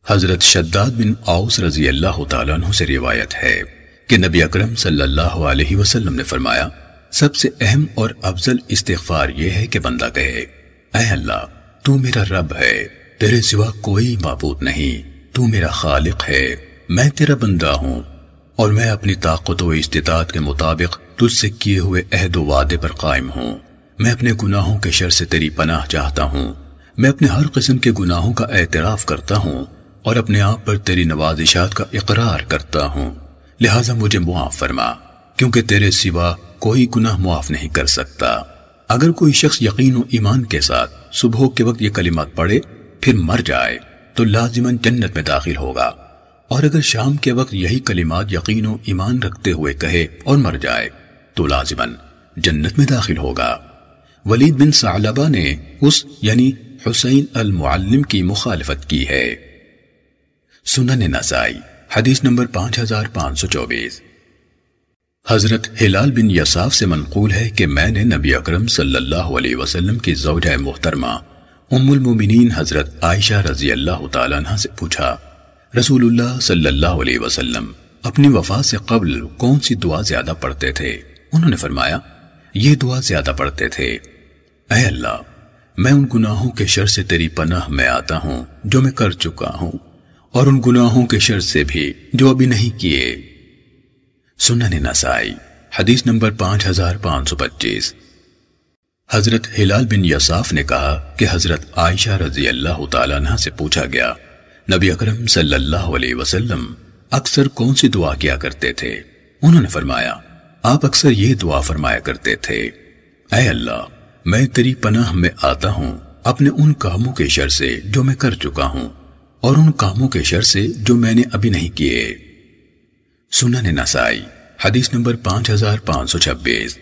حضرت شداد بن اوس رضی اللہ تعالیٰ عنہ سے روایت ہے کہ نبی اکرم صلی اللہ علیہ وسلم نے فرمایا، سب سے اہم اور افضل استغفار یہ ہے کہ بندہ کہے، اے اللہ تو میرا رب ہے، تیرے سوا کوئی معبود نہیں، تو میرا خالق ہے، میں تیرا بندہ ہوں اور میں اپنی طاقت و استطاعت کے مطابق تجھ سے کیے ہوئے عہد و وعدے پر قائم ہوں، میں اپنے گناہوں کے شر سے تیری پناہ چاہتا ہوں، میں اپنے ہر قسم کے گناہوں کا اعتراف کرتا ہوں اور اپنے آپ پر تیری نوازشات کا اقرار کرتا ہوں، لہٰذا مجھے معاف فرما، کیونکہ تیرے سوا کوئی گناہ معاف نہیں کر سکتا۔ اگر کوئی شخص یقین و ایمان کے ساتھ صبح کے وقت یہ کلمات پڑھے پھر مر جائے تو لازماً جنت میں داخل ہوگا، اور اگر شام کے وقت یہی کلمات یقین و ایمان رکھتے ہوئے کہے اور مر جائے تو لازماً جنت میں داخل ہوگا۔ ولید بن ثعلبہ نے اس یعنی حسین المعلم کی مخالفت کی ہے۔ سنن نسائی حدیث نمبر 5524۔ حضرت ہلال بن یصاف سے منقول ہے کہ میں نے نبی اکرم صلی اللہ علیہ وسلم کی زوجہ محترمہ ام المومنین حضرت عائشہ رضی اللہ تعالیٰ عنہ سے پوچھا، رسول اللہ صلی اللہ علیہ وسلم اپنی وفات سے قبل کون سی دعا زیادہ پڑھتے تھے؟ انہوں نے فرمایا، یہ دعا زیادہ پڑھتے تھے، اے اللہ میں ان گناہوں کے شر سے تیری پناہ میں آتا ہوں جو میں کر چکا ہوں، اور ان گناہوں کے شر سے بھی جو ابھی نہیں کیے۔ سنن نسائی حدیث نمبر 5525۔ حضرت ہلال بن یصاف نے کہا کہ حضرت عائشہ رضی اللہ تعالیٰ عنہ سے پوچھا گیا، نبی اکرم صلی اللہ علیہ وسلم اکثر کون سی دعا کیا کرتے تھے؟ انہوں نے فرمایا، آپ اکثر یہ دعا فرمایا کرتے تھے، اے اللہ میں تیری پناہ میں آتا ہوں اپنے ان کاموں کے شر سے جو میں کر چکا ہوں اور ان کاموں کے شر سے جو میں نے ابھی نہیں کیے۔ سنن نسائی حدیث نمبر 5526۔